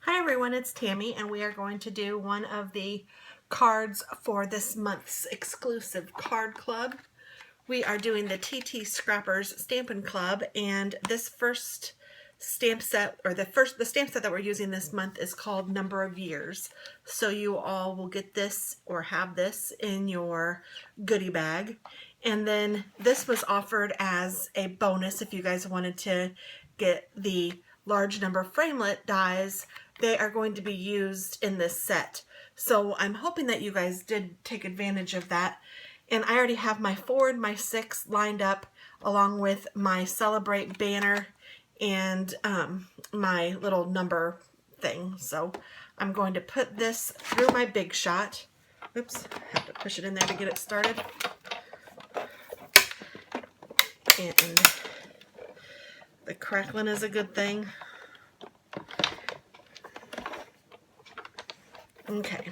Hi everyone, it's Tammy and we are going to do one of the cards for this month's exclusive card club. We are doing the TT.Scrappers Stampin' Club, and this first stamp set, or the stamp set that we're using this month is called Number of Years. So you all will get this or have this in your goodie bag. And then this was offered as a bonus if you guys wanted to get the large number framelit dies. They are going to be used in this set. So I'm hoping that you guys did take advantage of that. And I already have my 4 and my 6 lined up, along with my Celebrate banner and my little number thing. So I'm going to put this through my Big Shot. Oops, I have to push it in there to get it started. And the crackling is a good thing. Okay.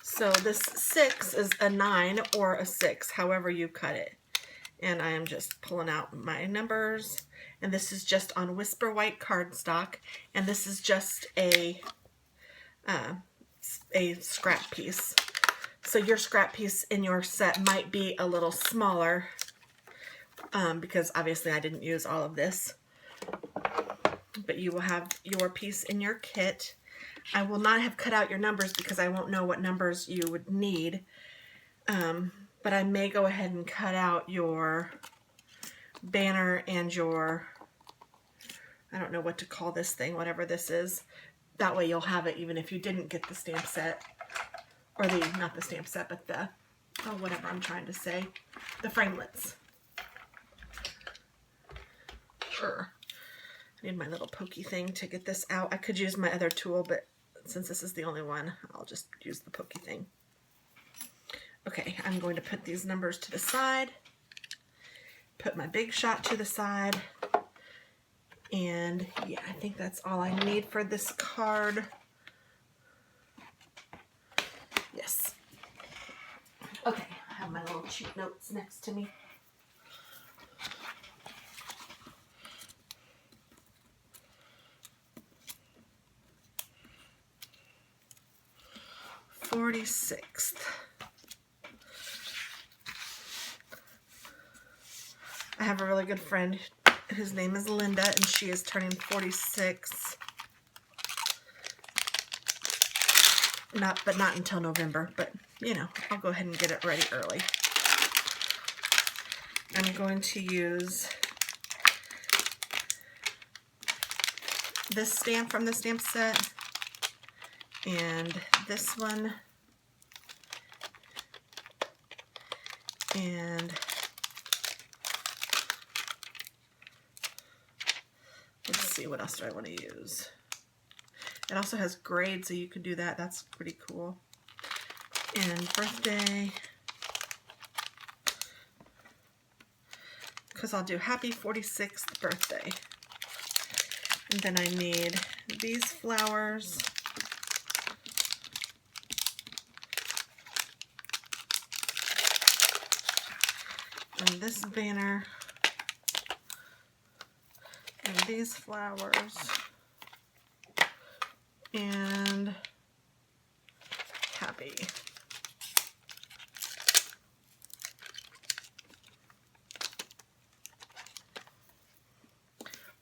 So this 6 is a 9 or a 6, however you cut it. And I am just pulling out my numbers. And this is just on Whisper White cardstock. And this is just a scrap piece. So your scrap piece in your set might be a little smaller because obviously I didn't use all of this. But you will have your piece in your kit. I will not have cut out your numbers because I won't know what numbers you would need. But I may go ahead and cut out your banner and your, I don't know what to call this thing, whatever this is. That way you'll have it even if you didn't get the stamp set. Or the, not the stamp set, but the, oh, whatever I'm trying to say. The framelits. Sure. I need my little pokey thing to get this out. I could use my other tool, but since this is the only one, I'll just use the pokey thing. Okay, I'm going to put these numbers to the side, put my Big Shot to the side, and yeah, I think that's all I need for this card. Yes. Okay, I have my little cheat notes next to me. "46th. I have a really good friend whose name is Linda, and she is turning 46. But not until November, but you know, I'll go ahead and get it ready early. I'm going to use this stamp from the stamp set, and this one, and let's see, what else do I want to use? It also has grade, so you could do that. That's pretty cool. And birthday, because I'll do happy 46th birthday. And then I need these flowers. And this banner. And these flowers. And happy.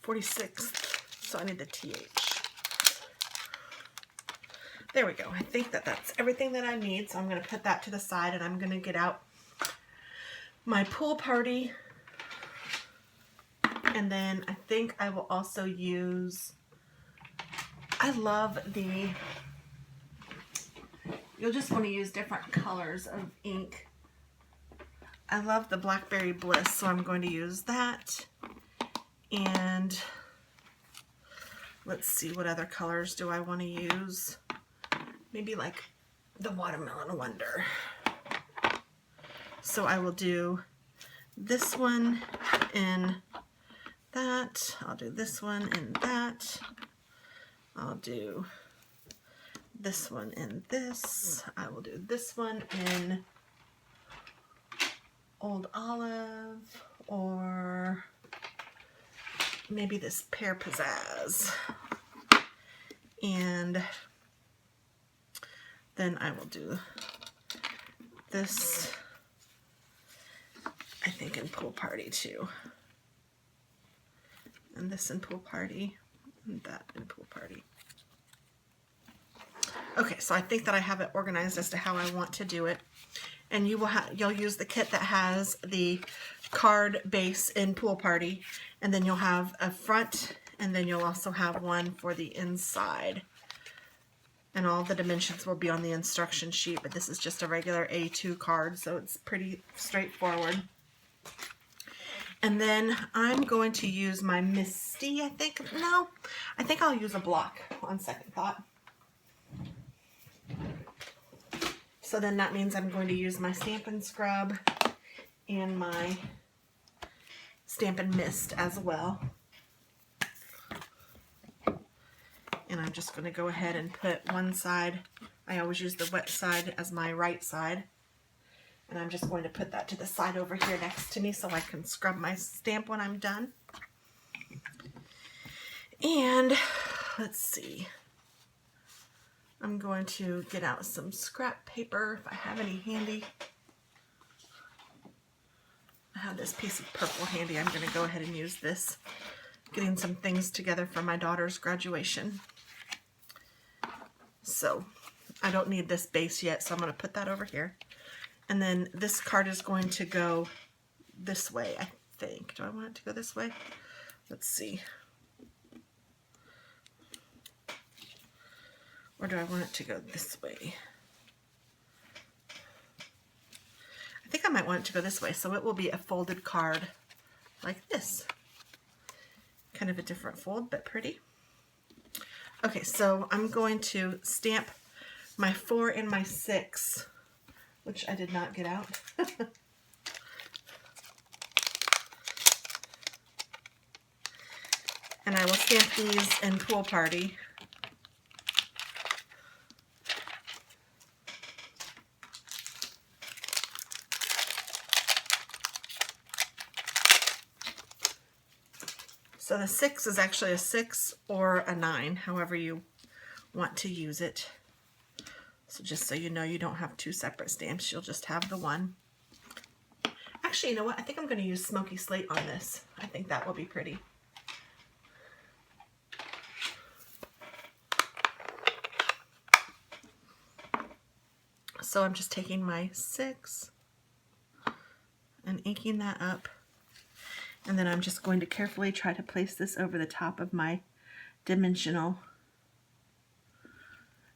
"46th, so I need the TH. There we go. I think that's everything that I need, so I'm going to put that to the side, and I'm going to get out my pool party. And then I think I will also use, I love the, you'll just want to use different colors of ink. I love the Blackberry Bliss, so I'm going to use that. And let's see, what other colors do I want to use? Maybe like the Watermelon Wonder. So I will do this one in that. I'll do this one in that. I'll do this one in this. I will do this one in Old Olive, or maybe this Pear Pizzazz. And then I will do this, I think, in Pool Party too. And this in Pool Party, and that in Pool Party. Okay, so I think that I have it organized as to how I want to do it. And you'll use the kit that has the card base in Pool Party, and then you'll have a front, and then you'll also have one for the inside. And all the dimensions will be on the instruction sheet, but this is just a regular A2 card, so it's pretty straightforward. And then I'm going to use my Misty, I think. No, I think I'll use a block on second thought. So then that means I'm going to use my Stampin' Scrub and my Stampin' Mist as well. And I'm just going to go ahead and put one side, I always use the wet side as my right side. And I'm just going to put that to the side over here next to me so I can scrub my stamp when I'm done. And let's see. I'm going to get out some scrap paper if I have any handy. I have this piece of purple handy. I'm going to go ahead and use this. Getting some things together for my daughter's graduation. So I don't need this base yet, so I'm going to put that over here. And then this card is going to go this way, I think. Do I want it to go this way? Let's see. Or do I want it to go this way? I think I might want it to go this way, so it will be a folded card like this. Kind of a different fold, but pretty. Okay, so I'm going to stamp my 4 and my 6, which I did not get out. And I will stamp these in Pool Party. So the 6 is actually a 6 or a 9, however you want to use it. So just so you know, you don't have 2 separate stamps, you'll just have the one. Actually, you know what? I think I'm going to use Smoky Slate on this. I think that will be pretty. So I'm just taking my 6 and inking that up. And then I'm just going to carefully try to place this over the top of my dimensional.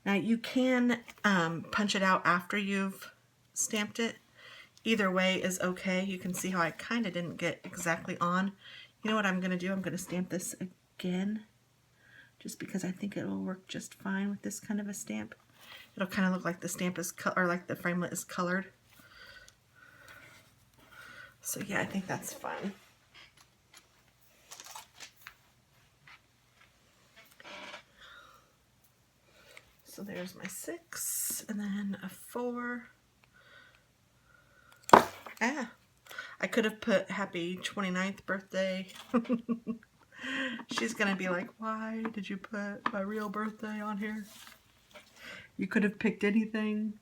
Now you can punch it out after you've stamped it. Either way is okay. You can see how I kind of didn't get exactly on. You know what I'm going to do? I'm going to stamp this again, just because I think it will work just fine with this kind of a stamp. It'll kind of look like the stamp is or like the framelit is colored. So yeah, I think that's fine. So there's my 6, and then a 4. Ah, I could have put happy 29th birthday. She's going to be like, why did you put my real birthday on here? You could have picked anything.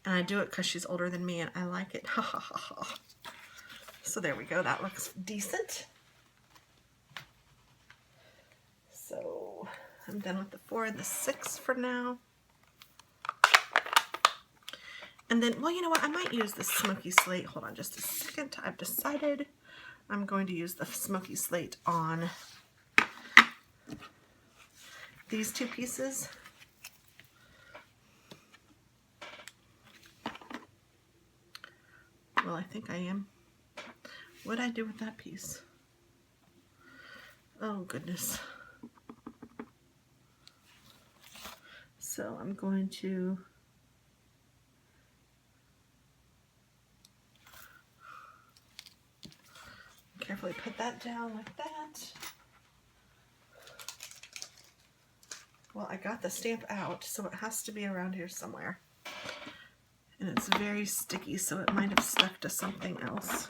And I do it because she's older than me and I like it. Ha ha ha ha. So there we go. That looks decent. So I'm done with the 4 and the 6 for now. And then, well, you know what? I might use the Smoky Slate. Hold on just a second. I've decided I'm going to use the Smoky Slate on these 2 pieces. Well, I think I am. What did I do with that piece? Oh, goodness. So I'm going to carefully put that down like that. Well, I got the stamp out, so it has to be around here somewhere. And it's very sticky, so it might have stuck to something else.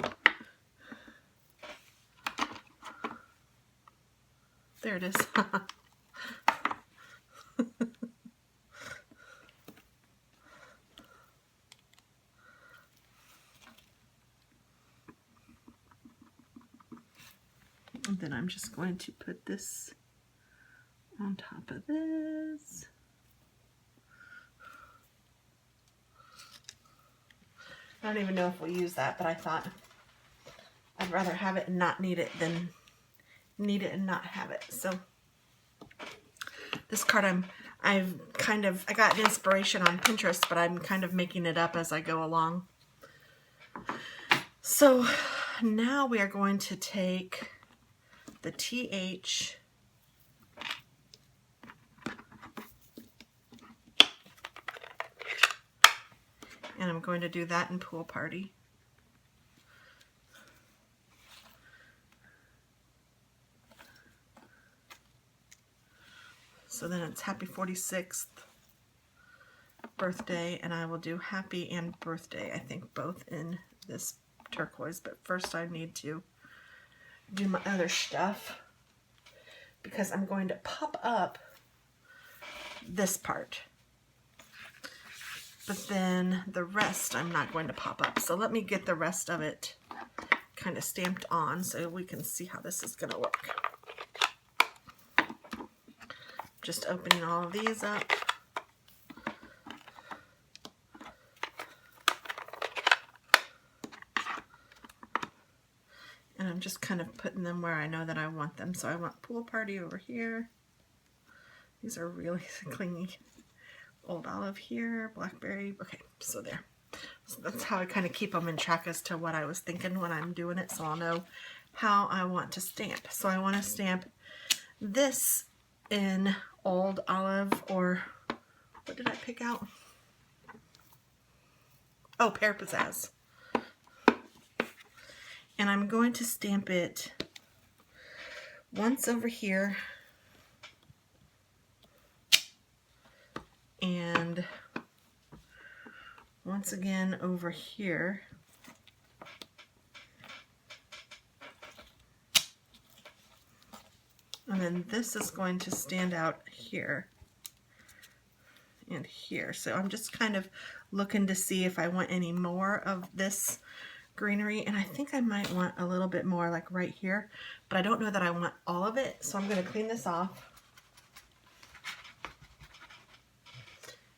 There it is. And then I'm just going to put this on top of this. I don't even know if we'll use that, but I thought I'd rather have it and not need it than need it and not have it. So this card I got inspiration on Pinterest, but I'm kind of making it up as I go along. So now we are going to take the TH and I'm going to do that in Pool Party. So then it's happy 46th birthday, and I will do happy and birthday, I think both in this turquoise, but first I need to do my other stuff because I'm going to pop up this part. But then the rest I'm not going to pop up. So let me get the rest of it kind of stamped on so we can see how this is going to look. Just opening all of these up. And I'm just kind of putting them where I know that I want them. So I want Pool Party over here. These are really clingy. Old Olive here, Blackberry. Okay, so there. So that's how I kind of keep them in track as to what I was thinking when I'm doing it, so I'll know how I want to stamp. So I want to stamp this in Old Olive, or what did I pick out? Oh, Pear Pizzazz. And I'm going to stamp it once over here and once again over here. And then this is going to stand out here and here. So I'm just kind of looking to see if I want any more of this greenery, and I think I might want a little bit more like right here, but I don't know that I want all of it, so I'm going to clean this off.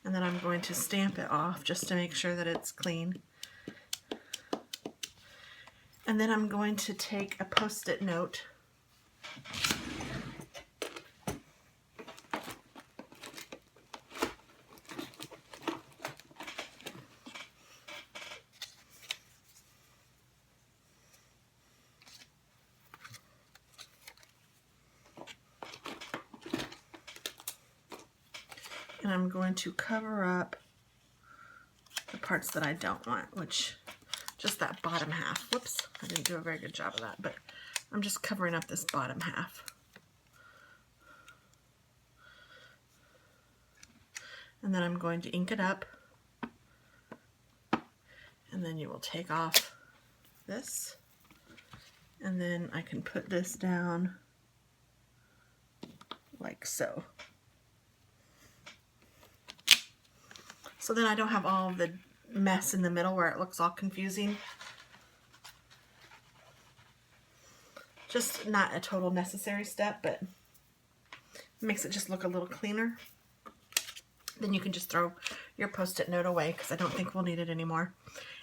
And then I'm going to stamp it off just to make sure that it's clean. And then I'm going to take a Post-it note and I'm going to cover up the parts that I don't want, which just that bottom half. Whoops, I didn't do a very good job of that, but I'm just covering up this bottom half. And then I'm going to ink it up, and then you will take off this, and then I can put this down like so. So then I don't have all of the mess in the middle where it looks all confusing. Just not a total necessary step, but it makes it just look a little cleaner. Then you can just throw your Post-it note away because I don't think we'll need it anymore.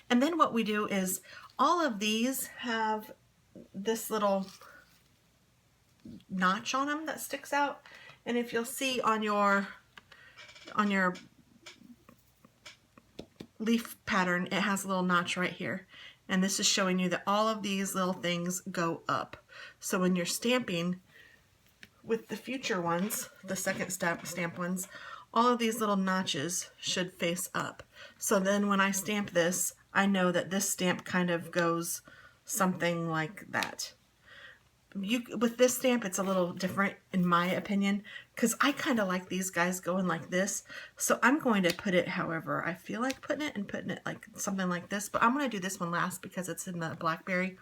And then what we do is all of these have this little notch on them that sticks out. And if you'll see on your leaf pattern, it has a little notch right here, and this is showing you that all of these little things go up. So when you're stamping with the future ones, the second stamp ones, all of these little notches should face up. So then when I stamp this, I know that this stamp kind of goes something like that. With this stamp, it's a little different in my opinion because I kind of like these guys going like this. So I'm going to put it however I feel like putting it, and putting it like something like this. But I'm going to do this one last because it's in the blackberry.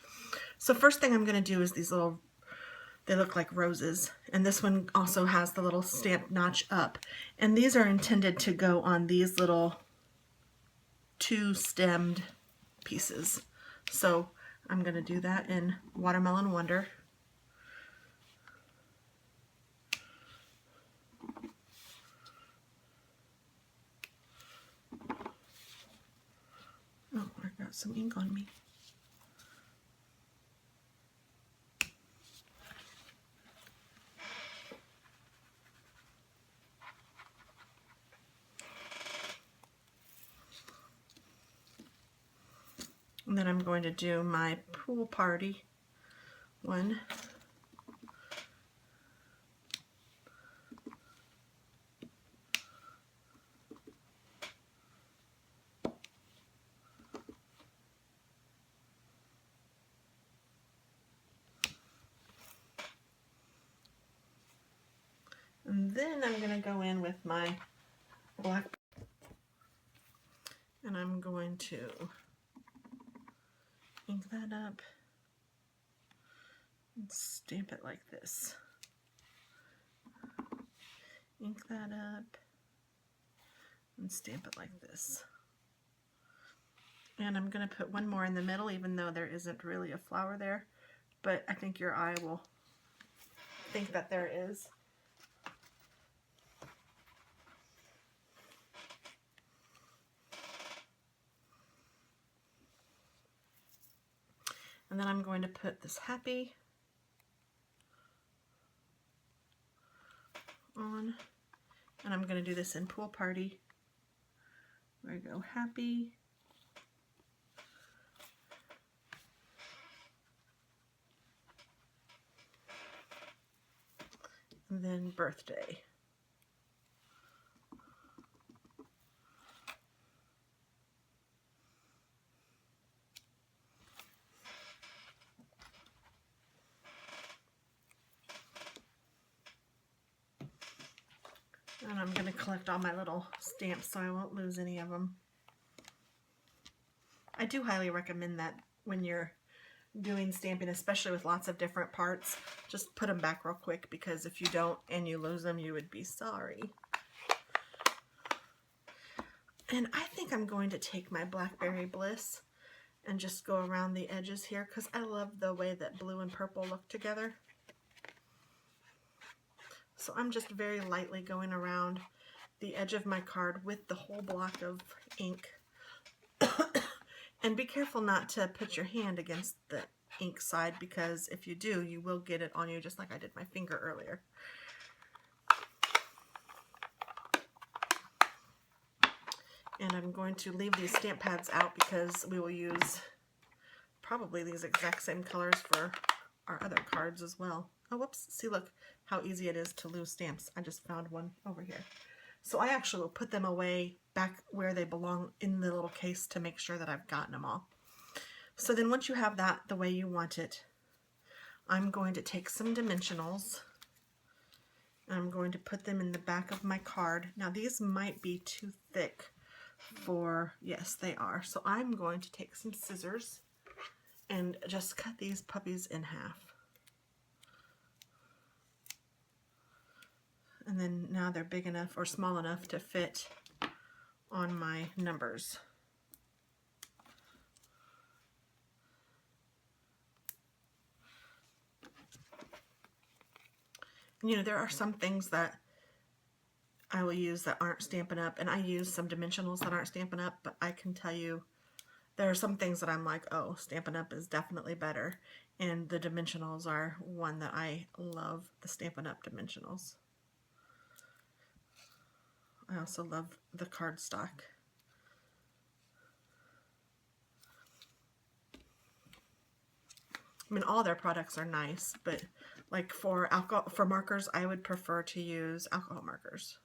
So first thing I'm going to do is these little, they look like roses. And this one also has the little stamp notch up. And these are intended to go on these little two stemmed pieces. So I'm going to do that in Watermelon Wonder. Oh, I got some ink on me. And then I'm going to do my pool party one. And then I'm going to go in with my black, and I'm going to ink that up and stamp it like this. Ink that up and stamp it like this. And I'm going to put one more in the middle, even though there isn't really a flower there, but I think your eye will think that there is. And then I'm going to put this happy on, and I'm going to do this in Pool Party. There we go, happy. And then birthday. And I'm going to collect all my little stamps so I won't lose any of them. I do highly recommend that when you're doing stamping, especially with lots of different parts, just put them back real quick, because if you don't and you lose them, you would be sorry. And I think I'm going to take my Blackberry Bliss and just go around the edges here, because I love the way that blue and purple look together. So I'm just very lightly going around the edge of my card with the whole block of ink. And be careful not to put your hand against the ink side, because if you do, you will get it on you, just like I did my finger earlier. And I'm going to leave these stamp pads out because we will use probably these exact same colors for our other cards as well. Oh, whoops. See, look how easy it is to lose stamps. I just found one over here. So I actually will put them away back where they belong in the little case to make sure that I've gotten them all. So then once you have that the way you want it, I'm going to take some dimensionals. And I'm going to put them in the back of my card. Now these might be too thick for, yes they are. So I'm going to take some scissors and just cut these puppies in half. And then now they're big enough or small enough to fit on my numbers. You know, there are some things that I will use that aren't Stampin' Up, and I use some dimensionals that aren't Stampin' Up, but I can tell you there are some things that I'm like, oh, Stampin' Up is definitely better, and the dimensionals are one that I love, the Stampin' Up dimensionals. I also love the cardstock. I mean, all their products are nice, but like for markers, I would prefer to use alcohol markers.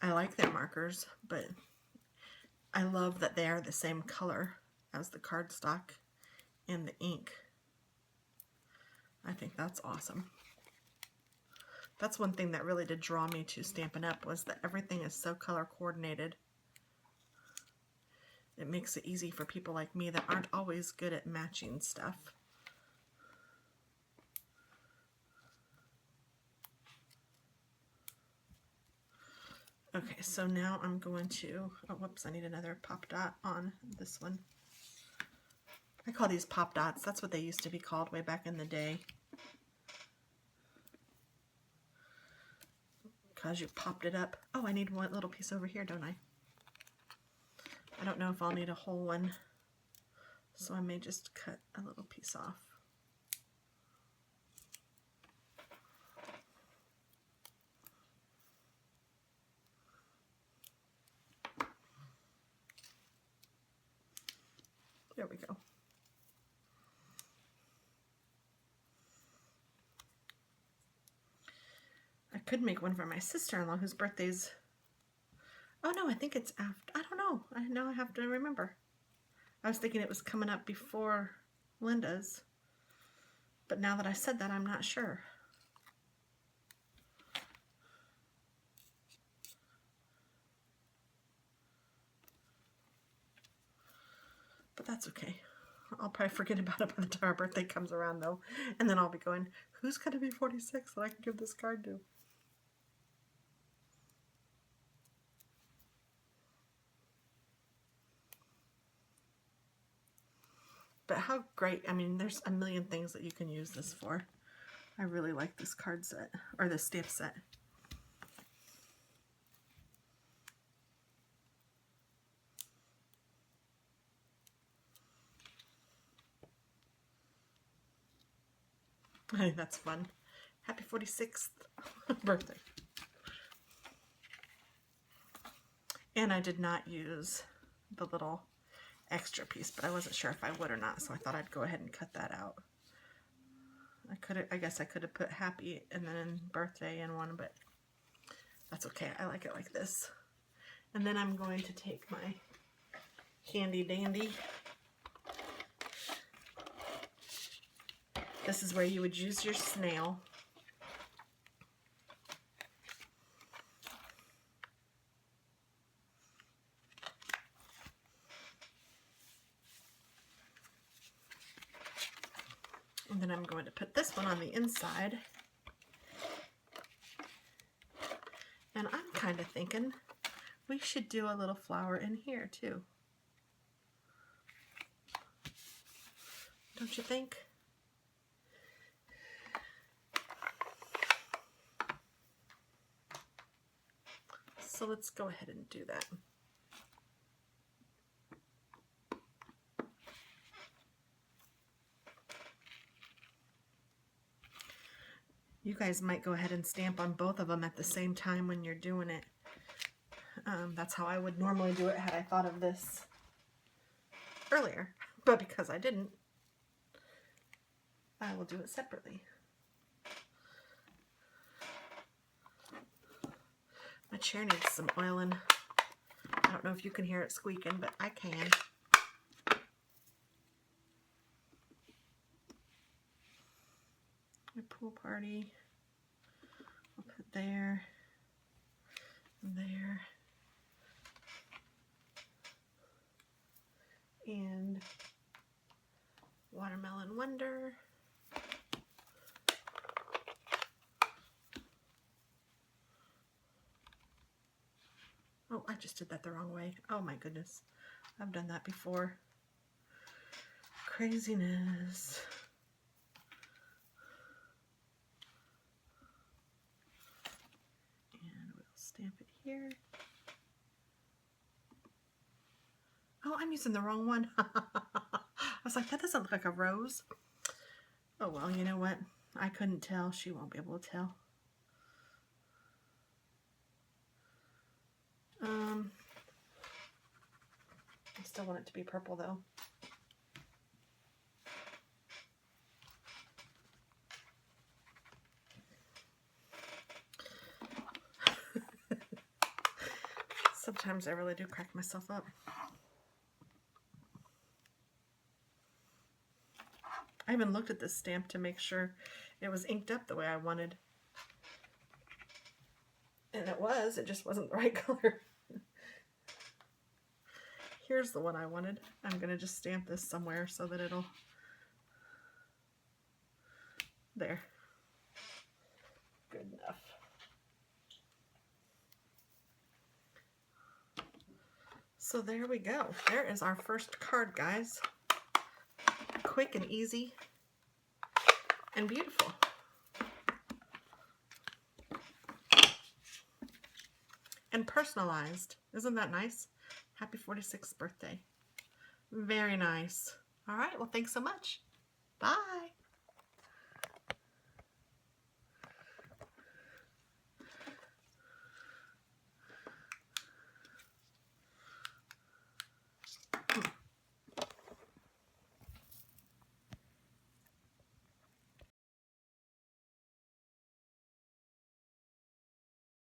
I like their markers, but I love that they are the same color as the cardstock and the ink. I think that's awesome. That's one thing that really did draw me to Stampin' Up! Was that everything is so color coordinated. It makes it easy for people like me that aren't always good at matching stuff. Okay, so now I'm going to, oh whoops, I need another pop dot on this one. I call these pop dots. That's what they used to be called way back in the day. Because you popped it up. Oh, I need one little piece over here, don't I? I don't know if I'll need a whole one, so I may just cut a little piece off. There we go. I could make one for my sister-in-law whose birthday's, oh no, I think it's after, I don't know. Now I have to remember. I was thinking it was coming up before Linda's, but now that I said that, I'm not sure. But that's okay. I'll probably forget about it by the time her birthday comes around though, and then I'll be going, who's going to be 46 that I can give this card to? But how great, I mean, there's a million things that you can use this for. I really like this card set, or this stamp set. I think that's fun. Happy 46th birthday. And I did not use the little extra piece, but I wasn't sure if I would or not, so I thought I'd go ahead and cut that out. I guess I could have put happy and then birthday in one, but that's okay. I like it like this. And then I'm going to take my handy dandy. This is where you would use your snail. And then I'm going to put this one on the inside. And I'm kind of thinking we should do a little flower in here too. Don't you think? So let's go ahead and do that. You guys might go ahead and stamp on both of them at the same time when you're doing it. That's how I would normally do it had I thought of this earlier. But because I didn't, I will do it separately. My chair needs some oiling. I don't know if you can hear it squeaking, but I can. My pool party. I'll put there, there, and Watermelon Wonder. Oh, I just did that the wrong way. Oh my goodness. I've done that before. Craziness. And we'll stamp it here. Oh, I'm using the wrong one. I was like, that doesn't look like a rose. Oh well, you know what? I couldn't tell. She won't be able to tell. I still want it to be purple though. Sometimes I really do crack myself up. I even looked at this stamp to make sure it was inked up the way I wanted. And it just wasn't the right color. Here's the one I wanted. I'm going to just stamp this somewhere so that it'll, there. Good enough. So there we go. There is our first card, guys. Quick and easy and beautiful. And personalized. Isn't that nice? Happy 46th birthday. Very nice. All right, well, thanks so much. Bye.